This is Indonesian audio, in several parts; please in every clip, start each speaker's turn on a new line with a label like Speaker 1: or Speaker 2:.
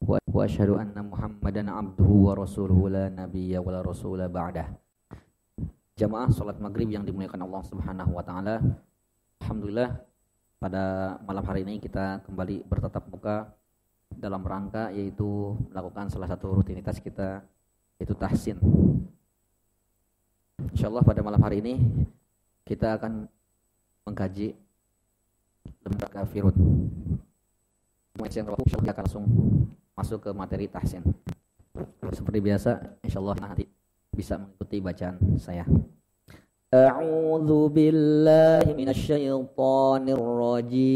Speaker 1: wa asyhadu anna Muhammadan abduhu wa rasuluhu la nabiyya wa la rasula ba'dah. Jamaah salat maghrib yang dimuliakan Allah Subhanahu wa taala. Alhamdulillah pada malam hari ini kita kembali bertatap muka dalam rangka yaitu melakukan salah satu rutinitas kita, yaitu tahsin. Insyaallah pada malam hari ini kita akan mengkaji lembar kafirun. Insyaallah kita akan langsung masuk ke materi tahsin. Seperti biasa, insyaallah nanti bisa mengikuti bacaan saya. A'udzu billahi minasy syaithanir rajim.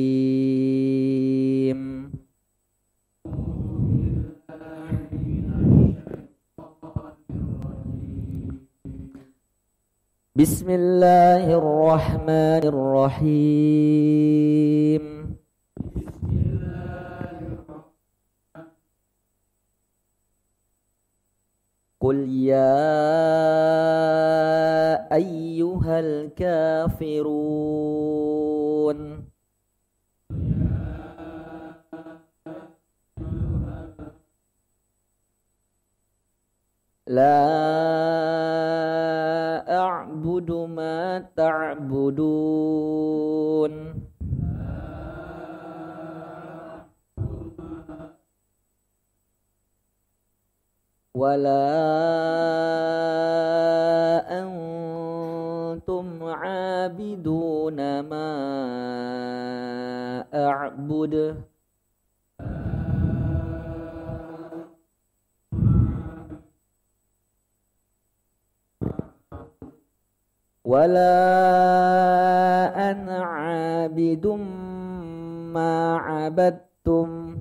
Speaker 1: Bismillahirrahmanirrahim. Qul ya ayyuhal kafirun. La a'budu ma ta'budun. Wala antum 'abiduna ma a'budu. Wala ana 'abidum ma 'abadtum.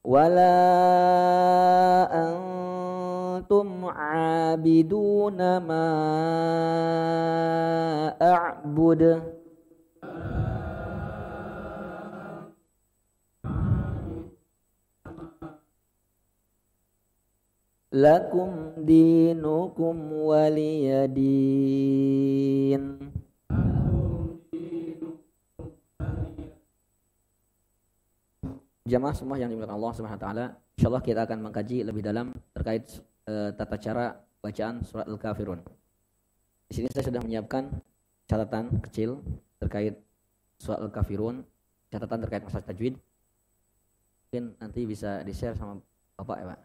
Speaker 1: Wala antum 'abiduna ma a'budu. Lakum dinukum waliyadin. Jamaah semua yang dimuliakan Allah Subhanahu wa taala, insyaallah kita akan mengkaji lebih dalam terkait tata cara bacaan surat Al-Kafirun. Di sini saya sudah menyiapkan catatan kecil terkait surat Al-Kafirun, catatan terkait masalah tajwid. Mungkin nanti bisa di-share sama Bapak ya, Pak.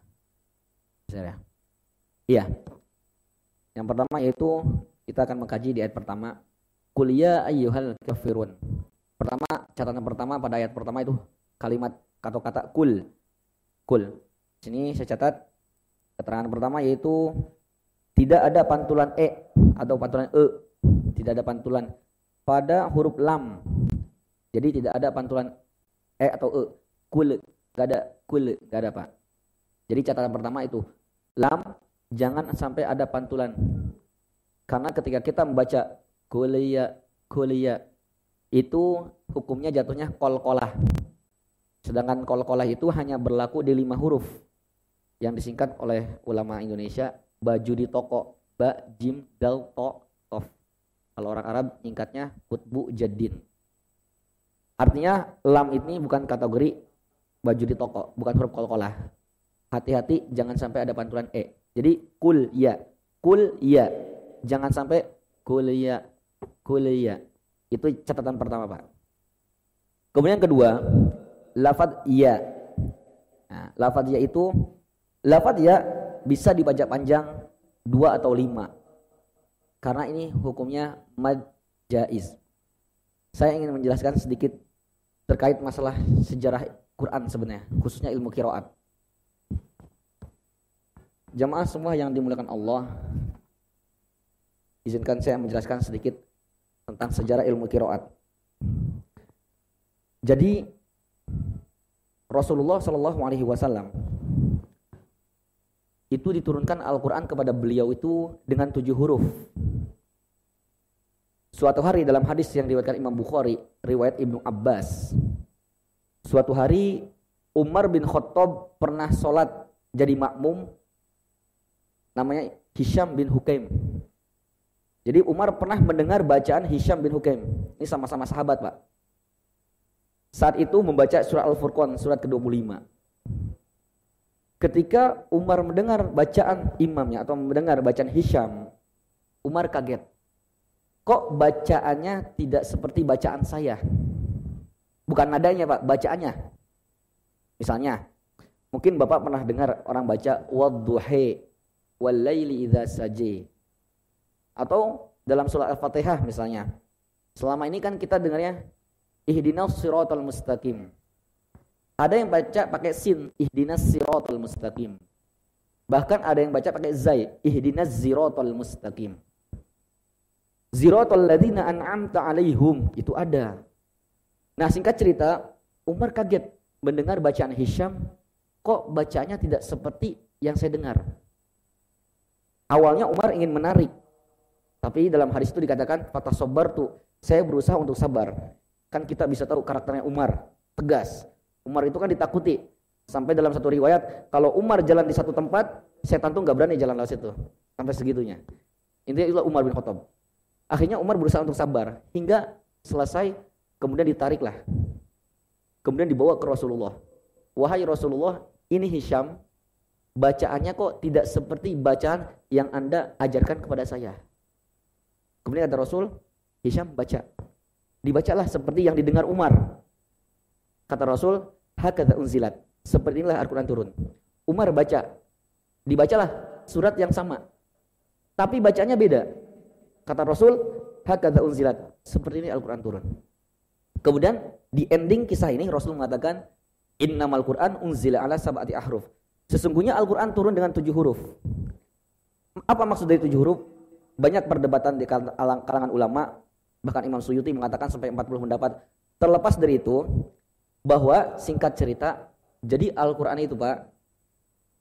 Speaker 1: Share ya. Iya. Yang pertama yaitu kita akan mengkaji di ayat pertama, Qul ya ayyuhal kafirun. Pertama, catatan pertama pada ayat pertama itu kalimat atau kata kul. Kul. Sini saya catat keterangan pertama yaitu tidak ada pantulan atau pantulan tidak ada pantulan pada huruf lam. Jadi tidak ada pantulan atau kul, enggak ada kul, enggak ada, Pak. Jadi catatan pertama itu lam jangan sampai ada pantulan. Karena ketika kita membaca kuliah itu hukumnya jatuhnya qalqalah. Sedangkan qalqalah itu hanya berlaku di 5 huruf yang disingkat oleh ulama Indonesia baju di toko, ba, jim, dal, to, tof. Kalau orang Arab nyingkatnya hutbu jaddin. Artinya lam ini bukan kategori baju di toko, bukan huruf qalqalah. Hati-hati jangan sampai ada pantulan Jadi kul ya, jangan sampai kul ya. Itu catatan pertama, Pak. Kemudian kedua, lafadz ya. Nah, lafadz ya itu bisa dibaca panjang 2 atau 5. Karena ini hukumnya mad jaiz. Saya ingin menjelaskan sedikit terkait masalah sejarah Quran sebenarnya, khususnya ilmu qiraat. Jamaah semua yang dimuliakan Allah, izinkan saya menjelaskan sedikit tentang sejarah ilmu qiraat. Jadi Rasulullah SAW itu diturunkan Al-Quran kepada beliau itu dengan 7 huruf. Suatu hari dalam hadis yang diriwayatkan Imam Bukhari, riwayat Ibnu Abbas, suatu hari Umar bin Khattab pernah sholat jadi makmum, namanya Hisham bin Hukaim. Jadi Umar pernah mendengar bacaan Hisham bin Hukaim. Ini sama-sama sahabat, Pak. Saat itu membaca surah Al-Furqan, surat ke-25. Ketika Umar mendengar bacaan imamnya atau mendengar bacaan Hisham, Umar kaget. Kok bacaannya tidak seperti bacaan saya? Bukan nadanya, Pak, bacaannya. Misalnya, mungkin Bapak pernah dengar orang baca wadduhi wal laili idza saji. Atau dalam surah Al-Fatihah misalnya. Selama ini kan kita dengarnya ihdinas siratal mustaqim. Ada yang baca pakai sin, ihdinas siratal mustaqim. Bahkan ada yang baca pakai zai, ihdinas siratal mustaqim. Siratal ladzina an'amta 'alaihim, itu ada. Nah, singkat cerita, Umar kaget mendengar bacaan Hisham, kok bacaannya tidak seperti yang saya dengar. Awalnya Umar ingin menarik, tapi dalam hadis itu dikatakan fatasobbartu, saya berusaha untuk sabar. Kan kita bisa tahu karakternya Umar, tegas. Umar itu kan ditakuti. Sampai dalam satu riwayat, kalau Umar jalan di satu tempat, setan tuh nggak berani jalan lewat situ. Sampai segitunya. Intinya itulah Umar bin Khattab. Akhirnya Umar berusaha untuk sabar hingga selesai, kemudian ditariklah. Kemudian dibawa ke Rasulullah. Wahai Rasulullah, ini Hisham, bacaannya kok tidak seperti bacaan yang Anda ajarkan kepada saya. Kemudian kata Rasul, Hisham baca. Dibacalah seperti yang didengar Umar. Kata Rasul, hakadza unzilat. Seperti inilah Al-Quran turun. Umar baca. Dibacalah surat yang sama. Tapi bacanya beda. Kata Rasul, hakadza unzilat. Seperti ini Al-Quran turun. Kemudian di ending kisah ini Rasul mengatakan, innamal Qur'an unzila ala sab'ati ahruf. Sesungguhnya Al-Quran turun dengan 7 huruf. Apa maksud dari 7 huruf? Banyak perdebatan di kalangan ulama, bahkan Imam Suyuti mengatakan sampai 40 pendapat. Terlepas dari itu, bahwa singkat cerita, jadi Al-Quran itu, Pak,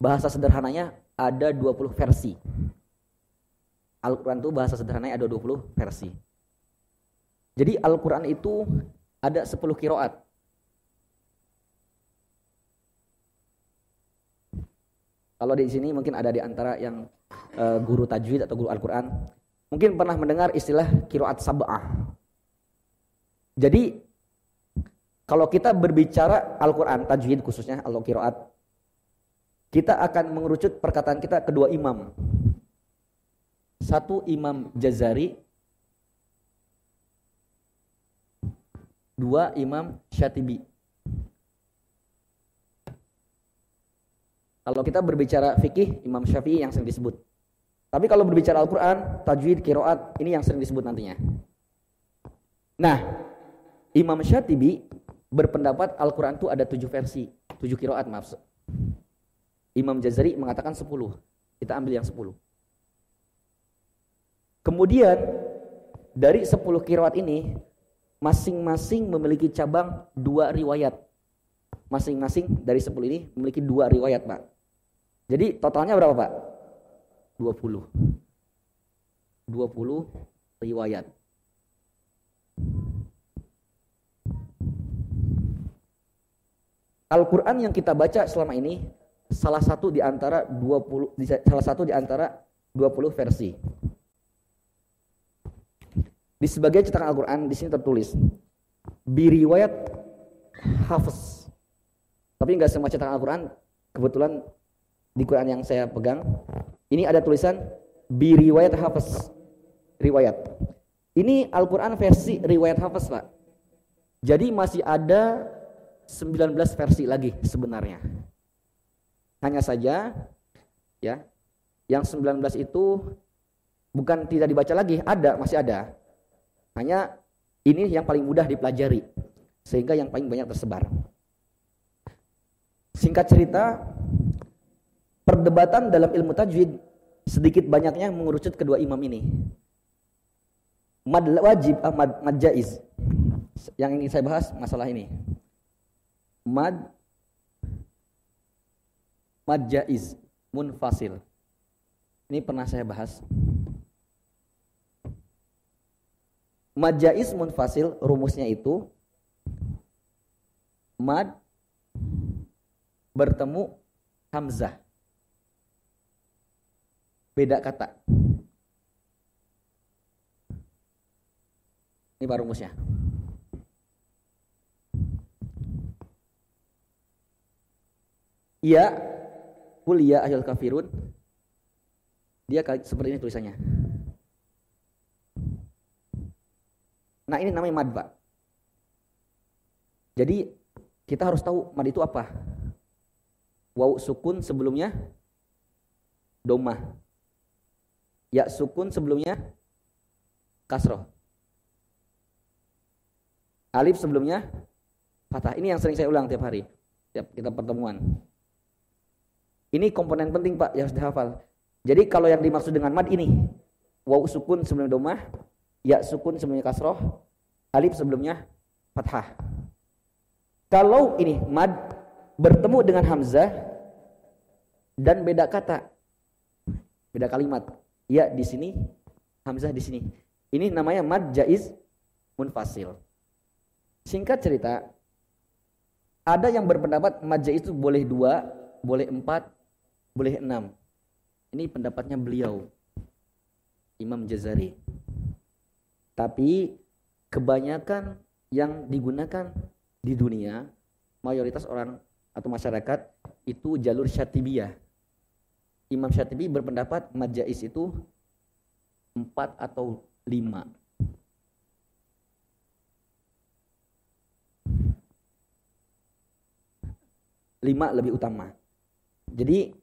Speaker 1: bahasa sederhananya ada 20 versi. Al-Quran itu bahasa sederhananya ada 20 versi. Jadi Al-Quran itu ada 10 qiraat. Kalau di sini mungkin ada di antara yang guru tajwid atau guru Al-Quran, mungkin pernah mendengar istilah qiraat sab'ah. Jadi kalau kita berbicara Al-Quran tajwid khususnya atau qiraat, kita akan mengerucut perkataan kita ke 2 imam. Satu Imam Jazari, 2 Imam Syatibi. Kalau kita berbicara fikih, Imam Syafi'i yang sering disebut. Tapi kalau berbicara Al-Quran, tajwid, qiraat, ini yang sering disebut nantinya. Nah, Imam Syatibi berpendapat Al-Quran itu ada 7 versi, 7 qiraat, maaf. Imam Jazari mengatakan 10. Kita ambil yang 10. Kemudian dari 10 qiraat ini masing-masing memiliki cabang 2 riwayat. Masing-masing dari 10 ini memiliki 2 riwayat, Pak. Jadi totalnya berapa, Pak? 20. 20 riwayat. Al-Quran yang kita baca selama ini salah satu di antara 20 versi. Di sebagian cetakan Al-Quran di sini tertulis biriwayat Hafiz. Tapi enggak semua cetakan Al-Quran, kebetulan di Quran yang saya pegang ini ada tulisan biriwayat Hafiz, riwayat. Ini Al-Quran versi riwayat Hafiz, Pak. Jadi masih ada 19 versi lagi sebenarnya. Hanya saja ya, yang 19 itu bukan tidak dibaca lagi, masih ada. Hanya ini yang paling mudah dipelajari sehingga yang paling banyak tersebar. Singkat cerita, perdebatan dalam ilmu tajwid sedikit banyaknya mengerucut kedua imam ini. Mad wajib, mad jaiz. Yang ingin saya bahas masalah ini. Mad jaiz munfasil. Ini pernah saya bahas. Mad jaiz munfasil rumusnya itu mad bertemu hamzah. Beda kata. Ini baru rumusnya. Ya, qul ya ayyuhal kafirun. Dia seperti ini tulisannya. Nah, ini namanya mad, Pak. Jadi kita harus tahu mad itu apa. Waw sukun sebelumnya domah. Ya sukun sebelumnya kasroh. Alif sebelumnya fathah. Ini yang sering saya ulang tiap hari, tiap kita pertemuan. Ini komponen penting, Pak, yang harus dihafal. Jadi kalau yang dimaksud dengan mad ini, waw sukun sebelumnya domah, ya sukun sebelumnya kasroh, alif sebelumnya fathah. Kalau ini mad bertemu dengan hamzah dan beda kata, beda kalimat, ya di sini, hamzah di sini. Ini namanya mad jaiz munfasil. Singkat cerita, ada yang berpendapat mad jaiz itu boleh 2, boleh 4, boleh 6. Ini pendapatnya beliau, Imam Jazari. Tapi kebanyakan yang digunakan di dunia, mayoritas orang atau masyarakat itu jalur Syatibiyah. Imam Syatibi berpendapat mad jaiz itu 4 atau 5. Lima lebih utama. Jadi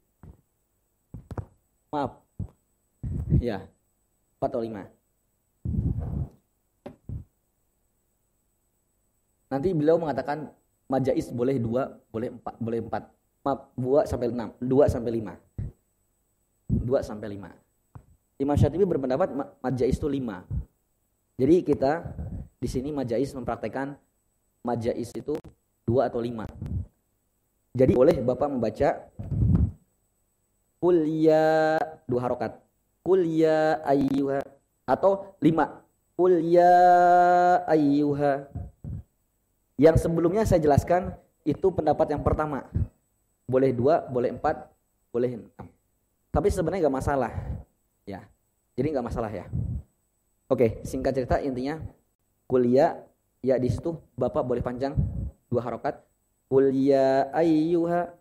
Speaker 1: maaf, ya 4 atau 5. Nanti beliau mengatakan mad jaiz boleh 2, boleh 4, boleh 4. Maaf, 2 sampai 6, 2 sampai 5. 2 sampai 5. Imam Syatibi berpendapat mad jaiz itu 5. Jadi kita di sini mad jaiz mempraktekkan mad jaiz itu 2 atau 5. Jadi boleh Bapak membaca qul ya 2 harokat, qul ya ayyuha, atau 5 qul ya ayyuha. Yang sebelumnya saya jelaskan itu pendapat yang pertama. Boleh 2, boleh 4, boleh 6. Tapi sebenarnya enggak masalah. Ya. Jadi enggak masalah ya. Oke, singkat cerita intinya qul ya di situ Bapak boleh panjang 2 harokat. Qul ya ayyuha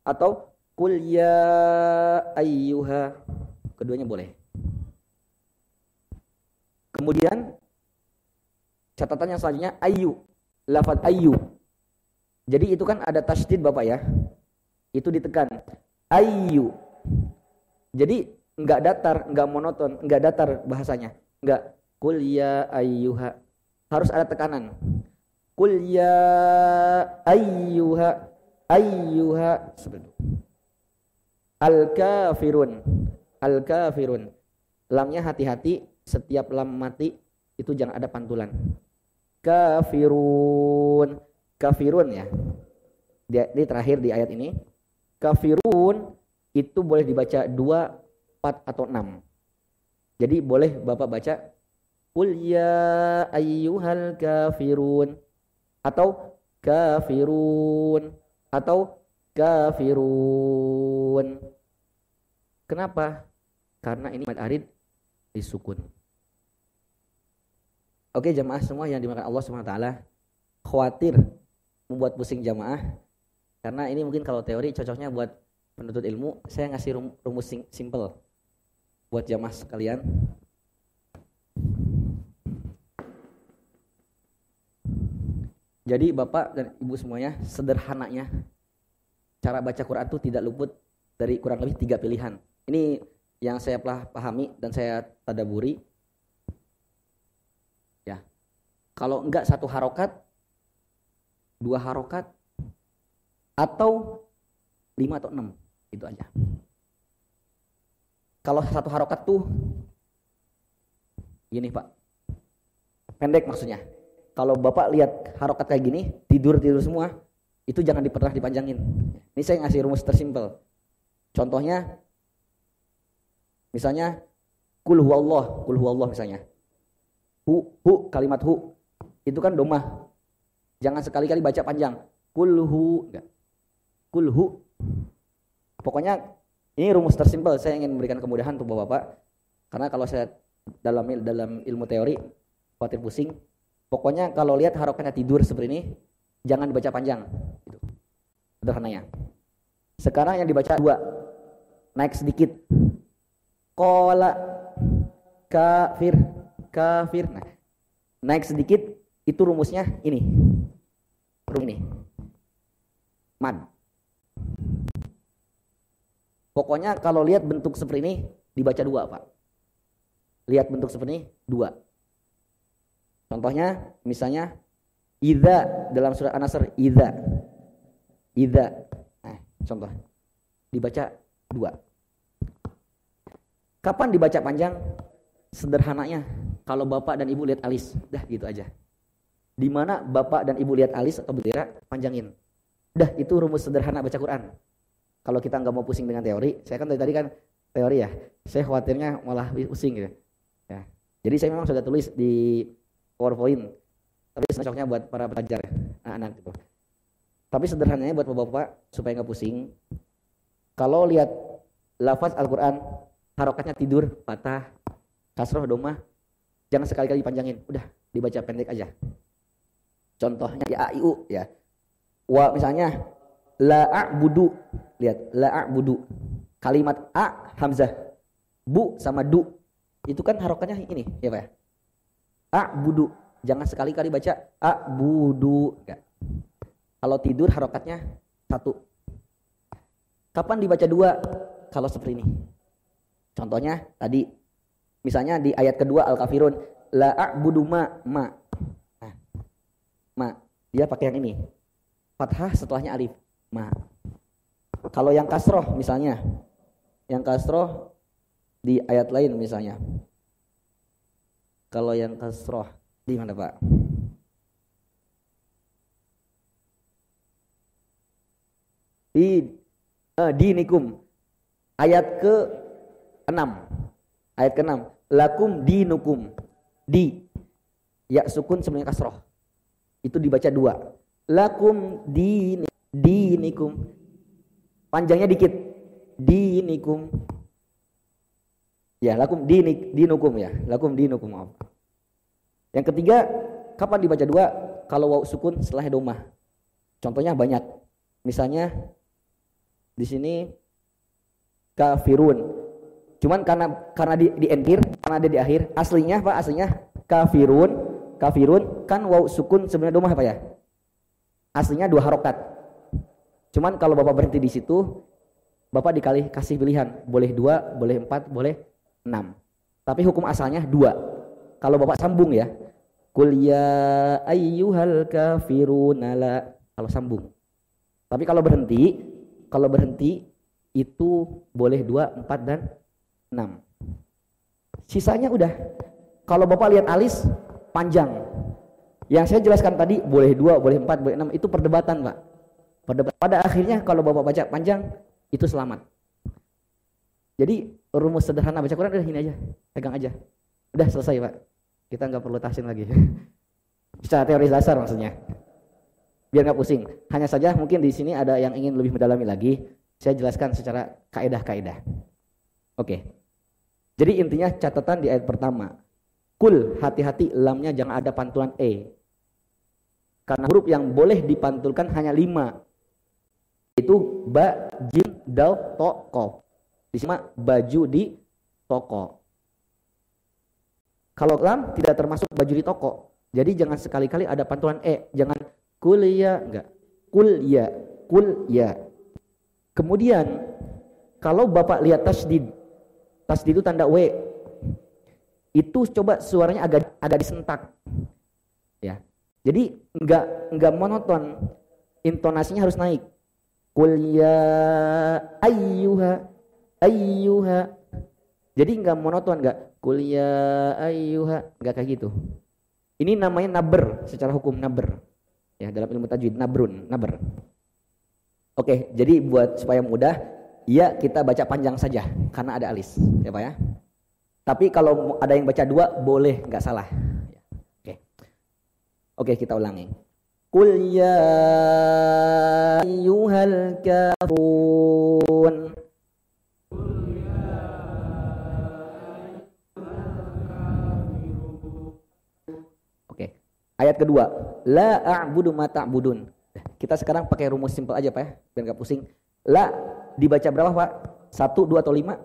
Speaker 1: atau qul ya ayyuha. Keduanya boleh. Kemudian catatan yang selanjutnya ayyu. Lafaz ayyu. Jadi itu kan ada tasydid Bapak ya. Itu ditekan. Ayyu. Jadi enggak datar, enggak monoton, enggak datar bahasanya. Enggak qul ya ayyuha. Harus ada tekanan. Qul ya ayyuha ayyuha seperti itu. Al-kafirun. Al-kafirun. Lamnya hati-hati, setiap lam mati itu jangan ada pantulan. Kafirun. Kafirun ya. Di terakhir di ayat ini. Kafirun itu boleh dibaca 2, 4 atau 6. Jadi boleh Bapak baca qul ya ayyuhal kafirun atau kafirun atau kafirun. Kenapa? Karena ini mad arid disukun. Oke jamaah semua yang dimakan Allah Subhanahu wa taala, khawatir membuat pusing jamaah karena ini mungkin kalau teori cocoknya buat penuntut ilmu. Saya ngasih rumus simple buat jamaah sekalian. Jadi Bapak dan Ibu semuanya, sederhananya cara baca Quran itu tidak luput dari kurang lebih 3 pilihan. Ini yang saya pahami dan saya tadaburi. Ya. Kalau enggak 1 harokat, 2 harokat, atau 5 atau 6, itu aja. Kalau 1 harokat tuh gini Pak, pendek maksudnya. Kalau Bapak lihat harokat kayak gini, tidur semua, itu jangan pernah dipanjangin. Ini saya ngasih rumus tersimpel. Contohnya, misalnya, kul huwallah misalnya. Kalimat hu, itu kan domah. Jangan sekali-kali baca panjang. Kulhu, enggak. Kulhu. Pokoknya, ini rumus tersimpel. Saya ingin memberikan kemudahan untuk Bapak. Karena kalau saya dalam ilmu teori, khawatir pusing. Pokoknya kalau lihat harokatnya tidur seperti ini, jangan dibaca panjang. Gitu. Sederhananya. Sekarang yang dibaca 2, naik sedikit. Qala, kafir, kafir. Nah, naik sedikit, itu rumusnya ini. Ini. Mad. Pokoknya kalau lihat bentuk seperti ini, dibaca 2, Pak. Lihat bentuk seperti ini, 2. Contohnya, misalnya, idza dalam surat An-Nasr, idza. Idza. Nah, contoh. Dibaca 2. Kapan dibaca panjang? Sederhananya, kalau bapak dan ibu lihat alis, dah gitu aja. Di mana bapak dan ibu lihat alis atau bendera, panjangin. Dah, itu rumus sederhana baca Quran. Kalau kita nggak mau pusing dengan teori, saya kan tadi kan teori ya, saya khawatirnya malah pusing gitu. Ya. Jadi saya memang sudah tulis di PowerPoint, tapi cocoknya buat para pelajar, anak-anak gitu. Tapi sederhananya buat bapak-bapak supaya nggak pusing. Kalau lihat lafaz Al-Quran, harokatnya tidur, patah, kasroh, domah, jangan sekali-kali panjangin, udah dibaca pendek aja. Contohnya ya AIU ya. Wa misalnya la a'budu, lihat la a'budu. Kalimat a hamzah, bu sama du. Itu kan harokatnya ini, ya Pak ya. A'budu, jangan sekali-kali baca a'budu. Enggak. Kalau tidur harokatnya 1. Kapan dibaca 2? Kalau seperti ini. Contohnya tadi, misalnya di ayat kedua Al-Kafirun, la a'budu ma. Nah, ma, dia pakai yang ini. Fathah setelahnya alif, ma. Kalau yang kasroh misalnya, yang kasroh di ayat lain misalnya. Kalau yang kasroh di mana Pak? Di dinikum. Ayat ke-6. Ayat ke-6. Lakum dinukum. Di. Ya sukun sebelumnya kasroh. Itu dibaca 2. Lakum dinikum. Panjangnya dikit. Dinikum. Ya, lakum dinukum ya. Lakum dinukum, maaf. Yang ketiga, kapan dibaca 2? Kalau waw sukun setelah domah. Contohnya banyak. Misalnya di sini kafirun. Cuman karena di endir, karena ada di akhir, aslinya Pak, aslinya kafirun kan waw sukun sebenarnya domah apa ya? Aslinya 2 harokat. Cuman kalau Bapak berhenti di situ, Bapak kasih pilihan, boleh 2, boleh 4, boleh 6. Tapi hukum asalnya 2. Kalau Bapak sambung ya, qul ya ayyuhal kafiruna la, kalau sambung. Tapi kalau berhenti itu boleh 2, 4 dan 6. Sisanya udah. Kalau Bapak lihat alis panjang. Yang saya jelaskan tadi boleh 2, boleh 4, boleh 6, itu perdebatan, Pak. Pada akhirnya kalau Bapak baca panjang itu selamat. Jadi rumus sederhana baca Quran udah ini aja, pegang aja. Udah selesai, Pak. Kita nggak perlu tahsin lagi. Secara teori dasar maksudnya. Biar nggak pusing. Hanya saja mungkin di sini ada yang ingin lebih mendalami lagi. Saya jelaskan secara kaidah-kaidah. Oke. Jadi intinya catatan di ayat pertama. Kul, hati-hati lamnya jangan ada pantulan e. Karena huruf yang boleh dipantulkan hanya 5. Itu ba, jim, dal, to, kof. Disimak baju di toko. Kalau lam tidak termasuk baju di toko. Jadi jangan sekali-kali ada pantulan e. Jangan kuliah, enggak. Kul ya. Kemudian kalau Bapak lihat tasdid itu tanda W. Itu coba suaranya agak disentak. Ya. Jadi enggak monoton. Intonasinya harus naik. Qul ya ayyuha. Jadi enggak monoton, enggak qul ya ayyuha, enggak kayak gitu. Ini namanya nabr secara hukum, nabr. Ya, dalam ilmu tajwid nabr. Oke, jadi buat supaya mudah, ya kita baca panjang saja karena ada alis, ya Pak ya. Tapi kalau ada yang baca 2 boleh, enggak salah. Oke, kita ulangi. Qul ya ayyuhal kafirun. Oke. Ayat kedua, la a'budu ma ta'budun. Kita sekarang pakai rumus simpel aja Pak ya, biar enggak pusing. La dibaca berapa Pak? 1, 2 atau 5?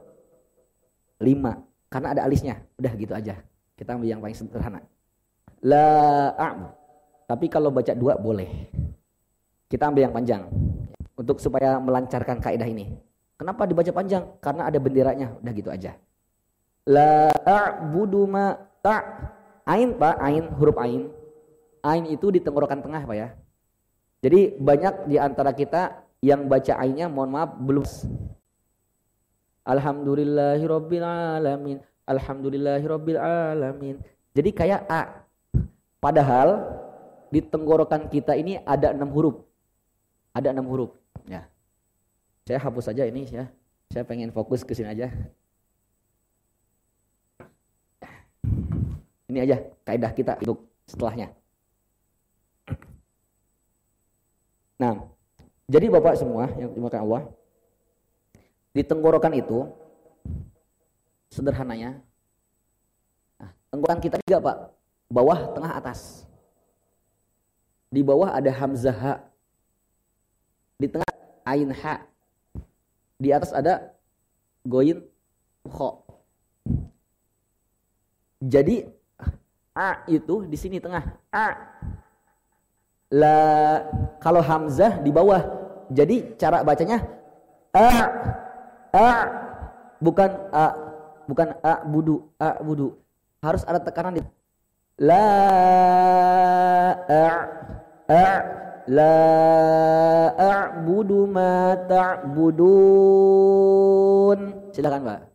Speaker 1: 5. Karena ada alisnya. Udah gitu aja. Kita ambil yang paling sederhana. La a'budu. Tapi kalau baca 2 boleh. Kita ambil yang panjang. Untuk supaya melancarkan kaidah ini. Kenapa dibaca panjang? Karena ada benderanya. Udah gitu aja. La a'budu ma ta'. Ain Pak, ain, huruf ain. Ain itu di tenggorokan tengah Pak ya. Jadi banyak di antara kita yang baca ainnya mohon maaf belum. Alhamdulillahirabbil alamin. Alhamdulillahirabbil alamin. Jadi kayak A. Padahal di tenggorokan kita ini ada 6 huruf. Ada 6 huruf ya. Saya hapus saja ini ya. Saya pengen fokus ke sini aja. Ini aja kaidah kita untuk setelahnya. Nah, jadi Bapak semua yang dimakan Allah, di tenggorokan itu sederhananya, nah, tenggorokan kita juga Pak, bawah, tengah, atas. Di bawah ada hamzah ha, di tengah ain ha, di atas ada goin kho. Jadi a itu di sini tengah a. La kalau hamzah di bawah. Jadi cara bacanya a bukan a budu. Harus ada tekanan di la la a'budu ma ta'budun. Silakan Pak.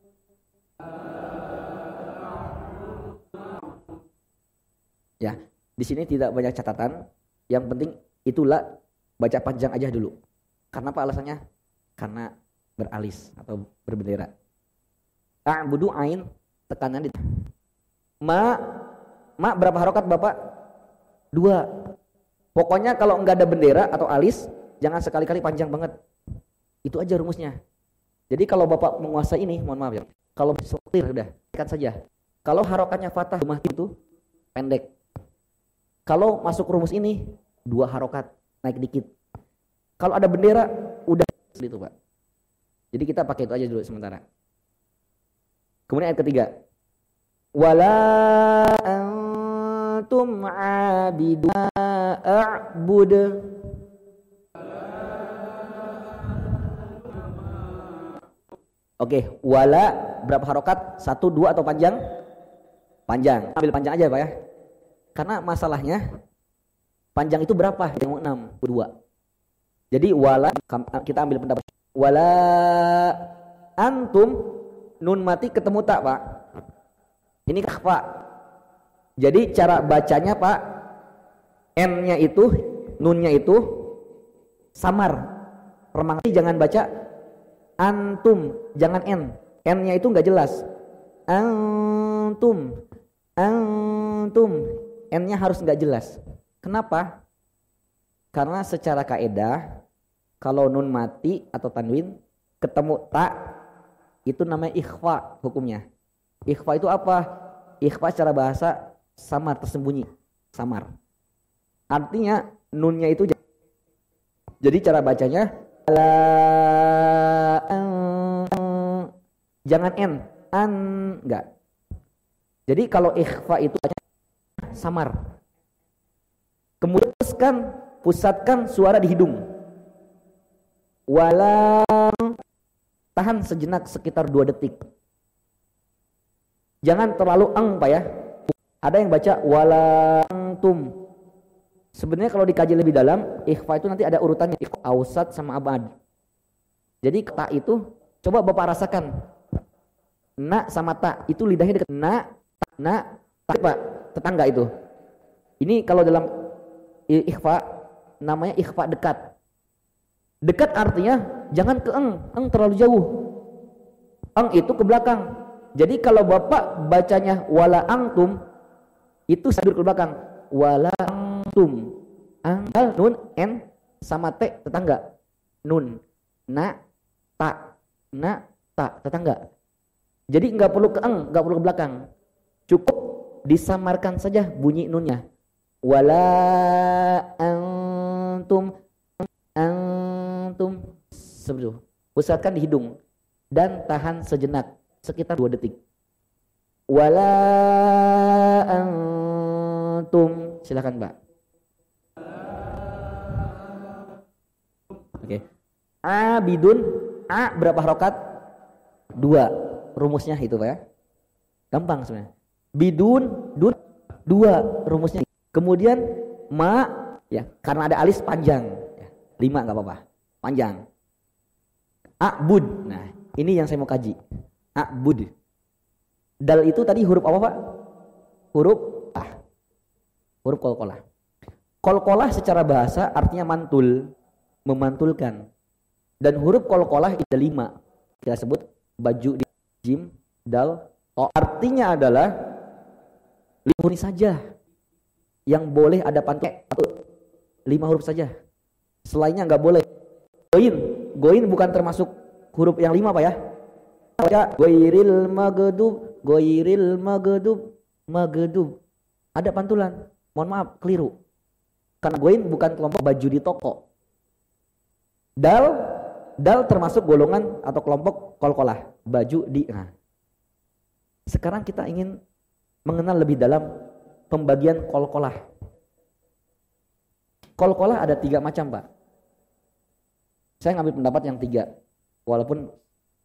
Speaker 1: Ya, di sini tidak banyak catatan. Yang penting itulah baca panjang aja dulu. Karena apa alasannya? Karena beralis atau berbendera. A'budu ain tekanan di ma berapa harokat Bapak? 2. Pokoknya kalau enggak ada bendera atau alis jangan sekali-kali panjang banget. Itu aja rumusnya. Jadi kalau Bapak menguasai ini, mohon maaf ya. Kalau clear udah, tekan saja. Kalau harokatnya fathah itu pendek. Kalau masuk rumus ini 2 harokat naik dikit. Kalau ada bendera udah itu Pak. Jadi kita pakai itu aja dulu sementara. Kemudian ayat ketiga. Wala antum abiduna a'bud. Oke, wala berapa harokat? 1, 2 atau panjang? Panjang. Ambil panjang aja Pak ya. Karena masalahnya panjang itu berapa? Yang 6, 2. Jadi wala kita ambil pendapat wala antum nun mati ketemu tak Pak? Ini Pak. Jadi cara bacanya Pak, n-nya itu, nunnya itu samar. Permangati jangan baca antum, jangan n. N-nya itu enggak jelas. Antum. N-nya harus enggak jelas. Kenapa? Karena secara kaedah kalau nun mati atau tanwin ketemu ta itu namanya ikhfa hukumnya. Ikhfa itu apa? Ikhfa secara bahasa samar, tersembunyi, samar. Artinya nunnya itu jadi cara bacanya jangan n, enggak. Jadi kalau ikhfa itu samar. Kemudian pusatkan suara di hidung. Wala tahan sejenak sekitar 2 detik. Jangan terlalu Pak ya. Ada yang baca wala antum. Sebenarnya kalau dikaji lebih dalam, ikhfa itu nanti ada urutannya, ausat sama abad. Jadi ta itu coba Bapak rasakan. Na sama ta itu lidahnya dekat. Na ta Pak, tetangga itu. Ini kalau dalam ikhfa namanya ikhfa dekat. Dekat artinya jangan ke eng terlalu jauh. Eng itu ke belakang. Jadi kalau Bapak bacanya wala antum itu sadur ke belakang. Wala antum. Anggal nun n sama t tetangga. Nun na ta tetangga. Jadi enggak perlu ke enggak perlu ke belakang. Cukup disamarkan saja bunyi nunnya. Wala antum seperti itu. Pusatkan di hidung dan tahan sejenak sekitar 2 detik. Wala antum. Silakan, Pak. Oke. Abidun, a berapa harokat? 2. Rumusnya itu, Pak ya. Gampang sebenarnya. Bidun, dun 2 rumusnya. Kemudian ma ya, karena ada alis panjang. 5 enggak apa-apa. Panjang. A'bud. Nah, ini yang saya mau kaji. A'bud. Dal itu tadi huruf apa, Pak? Huruf ah. Huruf qalqalah. Qalqalah secara bahasa artinya mantul, memantulkan. Dan huruf qalqalah ada 5. Kita sebut baju di jim, dal, to. Artinya adalah 5 huruf saja yang boleh ada pantul atau 5 huruf saja. Selainnya enggak boleh. Goin bukan termasuk huruf yang 5, Pak ya. Baca goiril maghdub. Ada pantulan. Mohon maaf, keliru. Karena goin bukan kelompok baju di toko. Dal termasuk golongan atau kelompok qalqalah, baju di. Nah. Sekarang kita ingin mengenal lebih dalam pembagian qalqalah. Qalqalah ada 3 macam, Pak. Saya ngambil pendapat yang 3, walaupun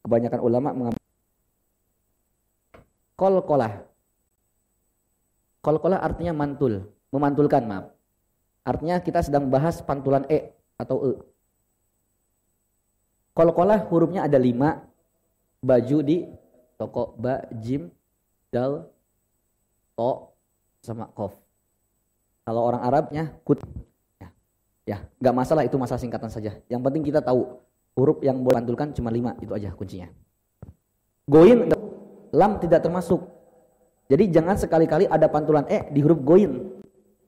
Speaker 1: kebanyakan ulama mengambil qalqalah. Qalqalah artinya mantul, memantulkan, maaf. Artinya kita sedang bahas pantulan e atau e. Qalqalah hurufnya ada 5, baju di toko, ba, jim, dal, to, sama qaf. Kalau orang Arabnya kut. Ya, nggak masalah, itu masalah singkatan saja. Yang penting kita tahu huruf yang boleh pantulkan cuma 5, itu aja kuncinya. Goin, lam tidak termasuk. Jadi jangan sekali-kali ada pantulan e di huruf goin.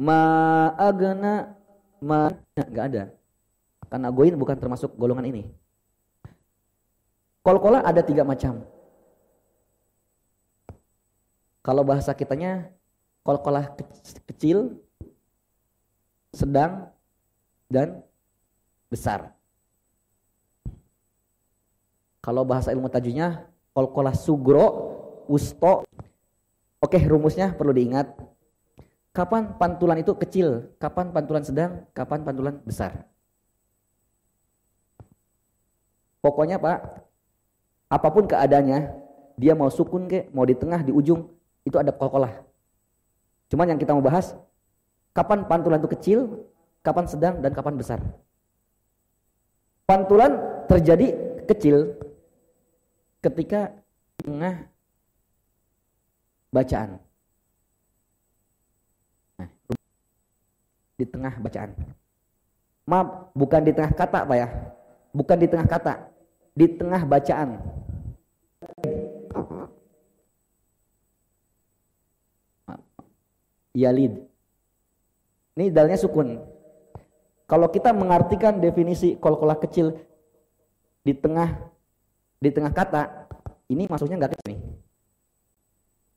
Speaker 1: Ma'agna, nggak ada. Karena goin bukan termasuk golongan ini. Qalqalah ada 3 macam. Kalau bahasa kitanya qalqalah kecil, sedang, dan besar. Kalau bahasa ilmu tajwidnya qalqalah sugro, wusto. Oke, rumusnya perlu diingat. Kapan pantulan itu kecil, kapan pantulan sedang, kapan pantulan besar. Pokoknya, Pak, apapun keadaannya, dia mau sukun ke, mau di tengah, di ujung, itu ada qalqalah. Cuman yang kita mau bahas, kapan pantulan itu kecil, kapan sedang, dan kapan besar. Pantulan terjadi kecil ketika di tengah bacaan. Nah, di tengah bacaan. Maaf, bukan di tengah kata, Pak ya. Bukan di tengah kata, di tengah bacaan. Yalid. Ini dalnya sukun. Kalau kita mengartikan definisi qalqalah kecil di tengah kata, ini maksudnya nggak kecil nih.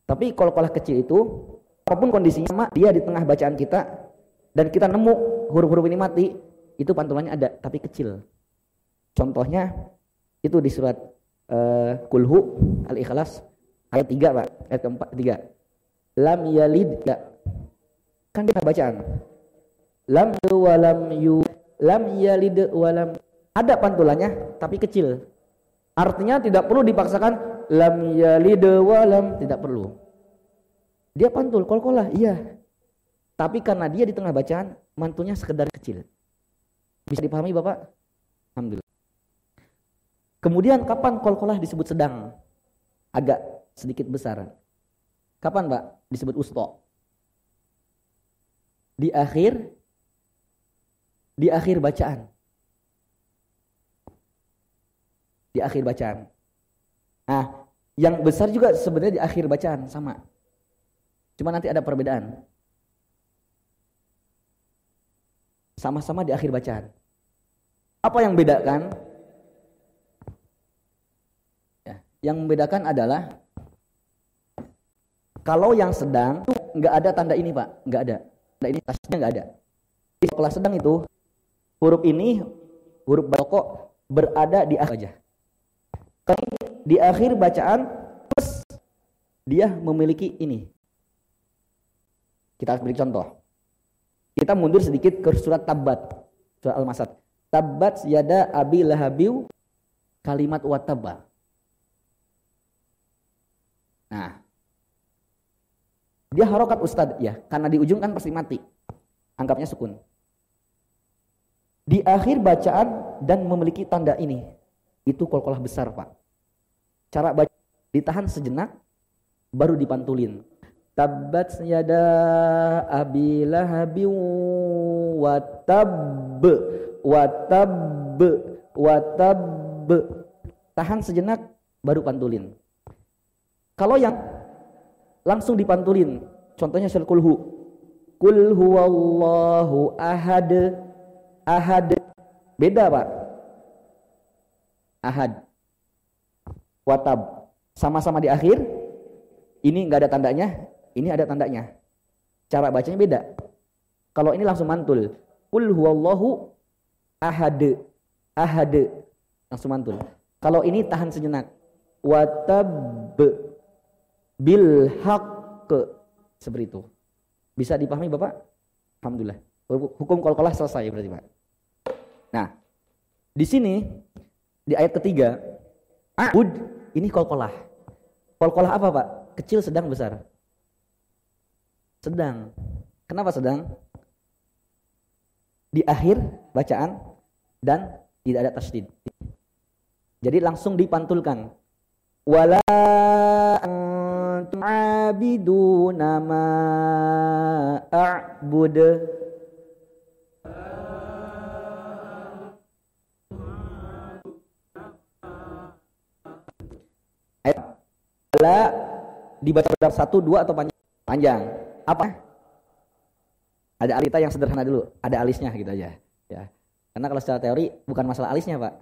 Speaker 1: Tapi qalqalah kecil itu, apapun kondisinya, dia di tengah bacaan kita dan kita nemu huruf-huruf ini mati, itu pantulannya ada, tapi kecil. Contohnya itu di surat Kulhu Al-Ikhlas ayat 3, Pak, ayat keempat 3. Lam yalid, ya. Kan dia bacaan. Lam yalid walam, ada pantulannya tapi kecil. Artinya tidak perlu dipaksakan lam yalid walam, tidak perlu. Dia pantul qalqalah, iya. Tapi karena dia di tengah bacaan, mantulnya sekedar kecil. Bisa dipahami, Bapak? Alhamdulillah. Kemudian kapan qalqalah disebut sedang? Agak sedikit besar. Kapan, Pak? Disebut usto. Di akhir bacaan. Di akhir bacaan. Nah, yang besar juga sebenarnya di akhir bacaan, sama. Cuma nanti ada perbedaan. Sama-sama di akhir bacaan. Apa yang membedakan? Ya, yang membedakan adalah kalau yang sedang itu nggak ada tanda ini, Pak, nggak ada. Nah, ini tasnya nggak ada. Di kelas sedang itu huruf ini, huruf pokok berada di akhir aja. Di akhir bacaan plus dia memiliki ini. Kita beri contoh. Kita mundur sedikit ke surat Tabbat, surat Al-Masad. Tabbat yada abi lahabiu kalimat watabba. Nah, dia harokat ustad ya, karena di ujung kan pasti mati. Anggapnya sukun. Di akhir bacaan dan memiliki tanda ini. Itu qalqalah besar, Pak. Cara baca ditahan sejenak baru dipantulin. Tabbat yada abi lahabi watab. Tahan sejenak baru pantulin. Kalau yang langsung dipantulin, contohnya surah Qul huwallahu ahad. Beda, Pak. Ahad. Watab. Sama-sama di akhir. Ini enggak ada tandanya, ini ada tandanya. Cara bacanya beda. Kalau ini langsung mantul. Qul huwallahu ahad. Langsung mantul. Kalau ini tahan sejenak. Watab bil haqq. Seperti itu. Bisa dipahami, Bapak? Alhamdulillah. Hukum qalqalah selesai berarti, Pak. Nah, di sini di ayat ketiga, a'ud ini qalqalah. Qalqalah apa, Pak? Kecil, sedang, besar. Sedang. Kenapa sedang? Di akhir bacaan dan tidak ada tasydid. Jadi langsung dipantulkan. Wala antum abiduna ma a'bud. Wala dibaca benar 1, 2 atau panjang? Apa? Ada alita yang sederhana dulu, ada alisnya gitu aja, ya. Karena kalau secara teori bukan masalah alisnya, Pak.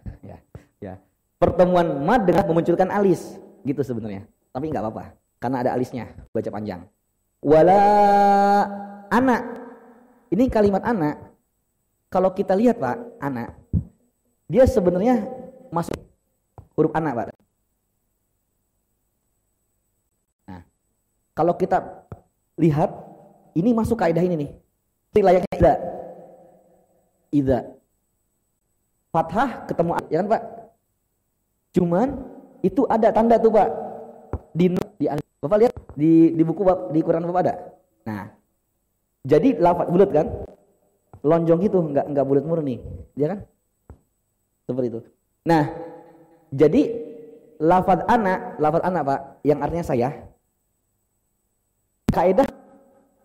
Speaker 1: Ya. Pertemuan mad dengan memunculkan alis, gitu sebenarnya. Tapi nggak apa-apa, karena ada alisnya, baca panjang. Wala anak. Ini kalimat anak. Kalau kita lihat, Pak, anak, dia sebenarnya masuk huruf anak, Pak. Kalau kita lihat, ini masuk kaidah ini nih. Seperti layaknya idza. Fathah ketemu ya kan, Pak? Cuman itu ada tanda tuh, Pak. Di Bapak lihat di buku di Quran Bapak ada. Nah, jadi lafaz bulat kan? Lonjong gitu, enggak bulat murni. Ya kan? Seperti itu. Nah, jadi lafaz anak, Pak, yang artinya saya. Kaidah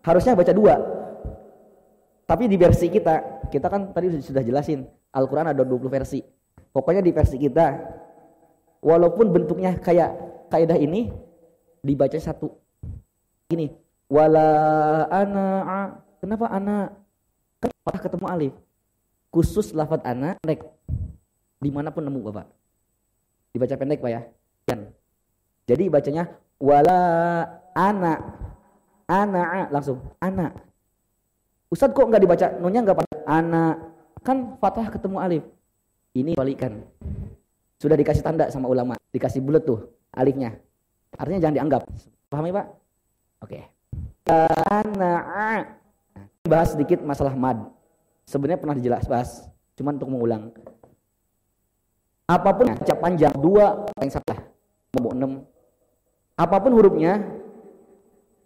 Speaker 1: harusnya baca 2. Tapi di versi kita kan tadi sudah jelasin, Al-Quran ada 20 versi. Pokoknya di versi kita, walaupun bentuknya kayak kaidah ini, dibaca 1. Gini, wala ana. Kenapa ana? Kan pernah ketemu alif. Khusus lafaz ana, pendek. Dimanapun nemu, Bapak. Dibaca pendek, Pak ya. Jadi bacanya wala ana. Ana langsung ana. Ustadz kok nggak dibaca nunnya nggak pada ana, kan fathah ketemu alif. Ini balikan. Sudah dikasih tanda sama ulama, dikasih bulat tuh alifnya. Artinya jangan dianggap. Pahami, Pak? Oke. Ana. Bahas sedikit masalah mad. Sebenarnya pernah bahas, cuman untuk mengulang. Apapun baca panjang 2 yang salah, mau 6. Apapun hurufnya,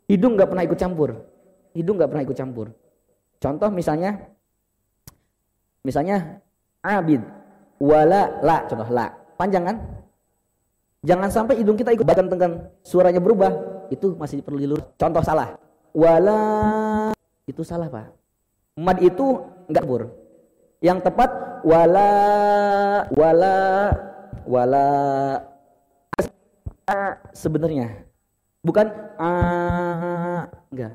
Speaker 1: hidung nggak pernah ikut campur. Contoh misalnya abid, wala, la, contoh la, panjang kan? Jangan sampai hidung kita ikut bahkan suaranya berubah, itu masih perlu dilurus. Contoh salah, wala, itu salah, Pak. Mad itu nggak campur. Yang tepat wala sebenarnya. Bukan enggak.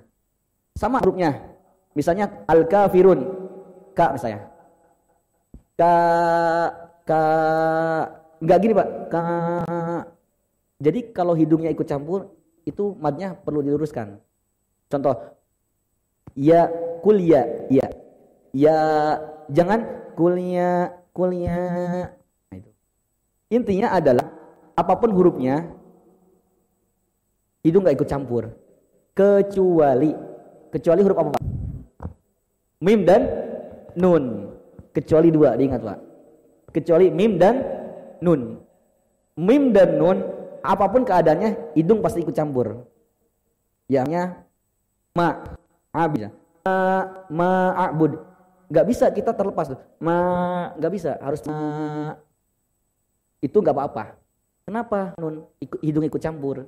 Speaker 1: Sama hurufnya. Misalnya al-kafirun. Ka misalnya. Ka enggak gini, Pak. Ka. Jadi kalau hidungnya ikut campur, itu madnya perlu diluruskan. Contoh, Kuliah, ya. Ya, jangan kuliah. Nah, itu. Intinya adalah apapun hurufnya, hidung nggak ikut campur. Kecuali huruf apa Pak? Mim dan nun. Kecuali dua, diingat Pak. Kecuali mim dan nun. Mim dan nun, apapun keadaannya, hidung pasti ikut campur. Yanya ma'abud. Ma'abud. Gak bisa kita terlepas tuh. Gak bisa, harus itu gak apa-apa. Kenapa nun hidung ikut campur?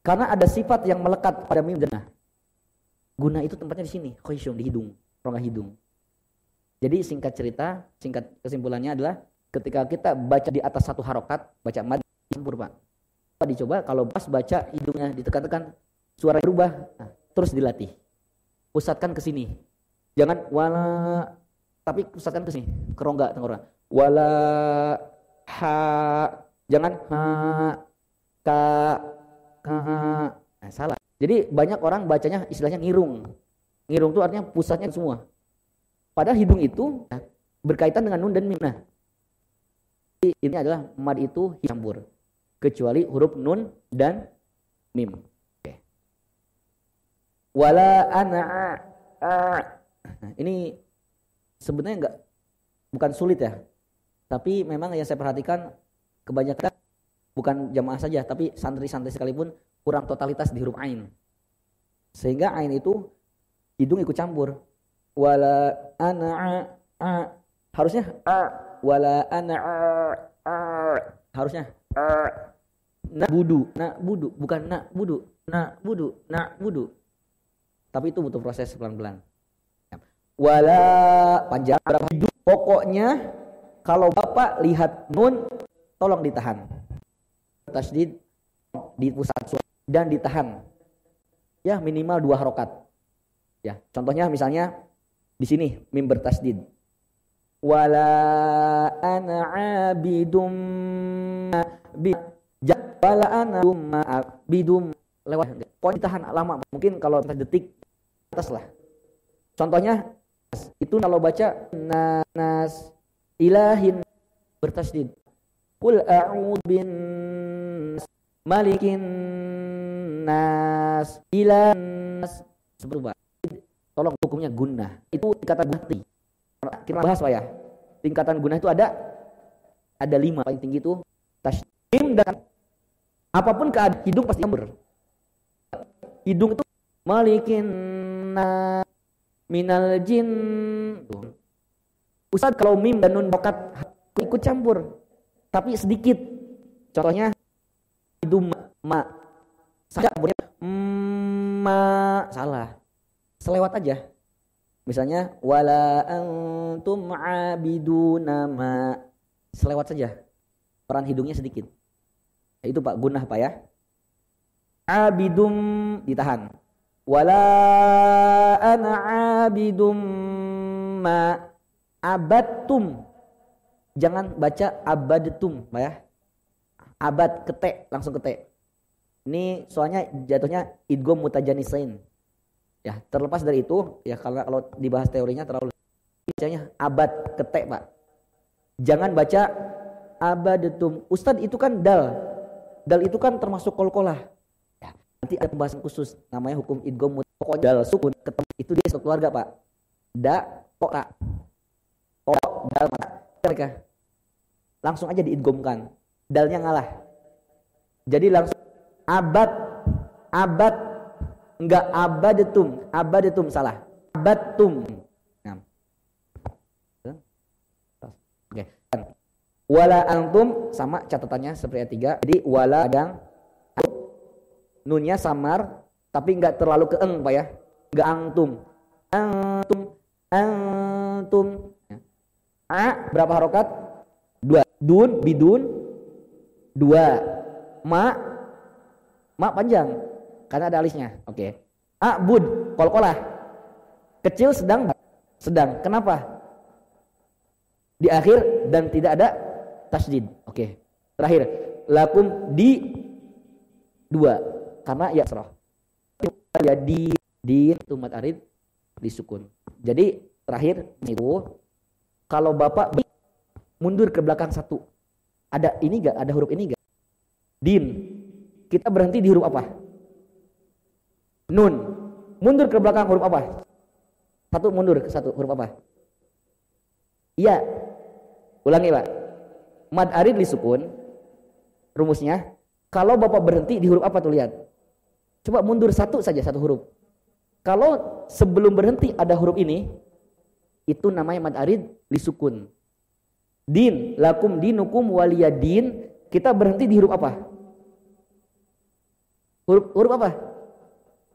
Speaker 1: Karena ada sifat yang melekat pada mim dan nah. Guna itu tempatnya di sini, khaysyum, di hidung, rongga hidung. Jadi singkat cerita, singkat kesimpulannya adalah ketika kita baca di atas satu harokat, baca mad campur Pak. Dicoba kalau pas baca hidungnya ditekan-tekan, suara berubah, nah, terus dilatih. Pusatkan ke sini. Jangan wala, tapi pusatkan ke sini, ke rongga tenggorokan. Wala ha, jangan ha ka nah, salah. Jadi banyak orang bacanya istilahnya ngirung. Ngirung itu artinya pusatnya semua. Padahal hidung itu nah, berkaitan dengan nun dan mim. Nah, ini adalah mad itu campur. Kecuali huruf nun dan mim. Oke. Wala ana nah, ini sebenarnya bukan sulit ya. Tapi memang yang saya perhatikan kebanyakan bukan jamaah saja, tapi santri-santri sekalipun kurang totalitas di huruf ain. Sehingga ain itu hidung ikut campur. Wala ana harusnya wala ana harusnya budu bukan budu. Tapi itu butuh proses pelan-pelan. Wala panjang berapa hidung. Pokoknya kalau Bapak lihat nun tolong ditahan. Tasdid di pusat suara dan ditahan. Ya minimal 2 harokat. Ya, contohnya misalnya di sini mim bertasdid. Wala ana abidum wala ana abidum lewat. Pokoknya ditahan lama. Mungkin kalau detik atas lah. Contohnya itu kalau baca nas ilahin bertasdid. Qul a'udzu bin malikin nas ilan nas berubah. Tolong hukumnya gunnah. Itu tingkatan gunnah. Kita bahas Pak ya. Tingkatan gunnah itu ada 5. Paling tinggi itu tasydid dan apapun keadaan hidung pasti campur. Hidung itu malikin nas minal jin. Ustaz kalau mim dan nun rokat ikut campur tapi sedikit. Contohnya hidung ma saja ma salah. Selewat aja. Misalnya wala antum abiduna ma. Selewat saja. Peran hidungnya sedikit. Itu Pak gunnah Pak ya. Abidum ditahan. Wala ana abidum ma abattum. Jangan baca abadtum Pak ya. Abad ketek langsung ketek. Ini soalnya jatuhnya idgham mutajanisain. Ya, terlepas dari itu ya kalau dibahas teorinya terlalu bacanya abad ketek Pak. Jangan baca abadatum. Ustadz itu kan dal. Dal itu kan termasuk qalqalah. Ya, nanti ada pembahasan khusus namanya hukum idgham pokoknya dal sukun ketemu itu dia satu keluarga Pak. Da to ra. To dal mata mereka. Langsung aja diidghamkan. Dalnya ngalah. Jadi langsung abad enggak abadatum salah. Abatum. Nah. Oke. Wala antum sama catatannya seperti ayat 3. Jadi wala kadang nunnya samar tapi enggak terlalu ke eng Pak ya. Enggak antum. A berapa harokat? 2. Dun bidun 2. Ma panjang karena ada alisnya. Oke. Abud qalqalah. Kecil sedang. Kenapa? Di akhir dan tidak ada tasydid. Oke. Terakhir lakum di 2 karena ya sarah. Ya di tumat arid disukun. Jadi terakhir itu kalau Bapak mundur ke belakang satu, ada ini enggak? Ada huruf ini enggak? Din. Kita berhenti di huruf apa? Nun. Mundur ke belakang huruf apa? Satu mundur ke satu huruf apa? Iya. Ulangi, Pak. Mad arid disukun. Rumusnya, kalau Bapak berhenti di huruf apa tuh, lihat. Coba mundur satu saja, satu huruf. Kalau sebelum berhenti ada huruf ini, itu namanya mad arid disukun. Din, lakum dinukum waliyadin, kita berhenti di huruf apa? Huruf apa?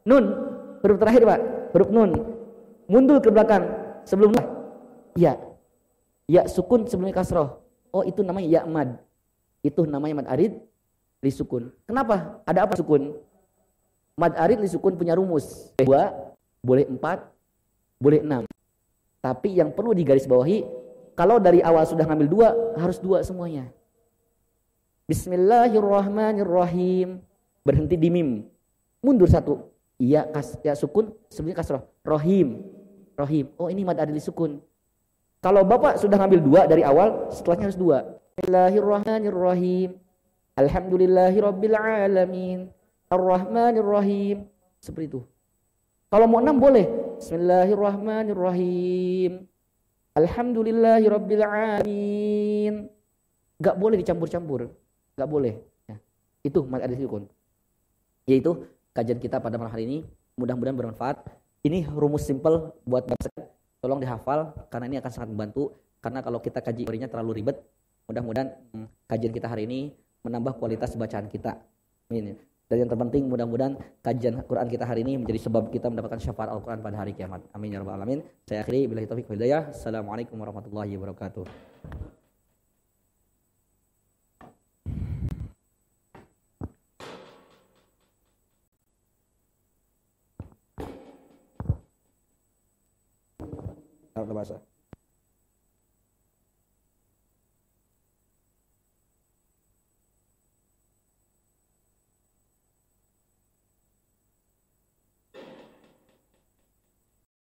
Speaker 1: Nun. Huruf terakhir, Pak. Huruf nun. Mundur ke belakang. Sebelumnya ya. Ya sukun sebelumnya kasroh. Oh, itu namanya ya mad. Itu namanya mad arid disukun. Kenapa? Ada apa sukun? Mad arid disukun punya rumus. 2, boleh 4, boleh 6. Tapi yang perlu digarisbawahi, kalau dari awal sudah ngambil 2, harus 2 semuanya. Bismillahirrahmanirrahim. Berhenti di mim. Mundur 1. Iya, ya sukun sebelumnya kasroh. Rohim. Rohim. Oh, ini mad arid disukun. Kalau Bapak sudah ngambil 2 dari awal, setelahnya harus 2. Bismillahirrahmanirrahim. Alhamdulillahirabbil alamin. Ar-Rahmanir-Rahim. Seperti itu. Kalau mau 6 boleh. Bismillahirrahmanirrahim. Alhamdulillahirabbil alamin. Enggak boleh dicampur-campur. Enggak boleh. Ya. Itu mad arid disukun. Yaitu kajian kita pada malam hari ini. Mudah-mudahan bermanfaat. Ini rumus simple buat Bapak. Tolong dihafal karena ini akan sangat membantu. Karena kalau kita kaji teorinya terlalu ribet, mudah-mudahan kajian kita hari ini menambah kualitas bacaan kita. Amin. Dan yang terpenting mudah-mudahan kajian Quran kita hari ini menjadi sebab kita mendapatkan syafaat Al-Quran pada hari kiamat. Amin ya rabbal alamin. Saya akhiri billahi taufiq wal hidayah. Assalamualaikum warahmatullahi wabarakatuh. Bahasa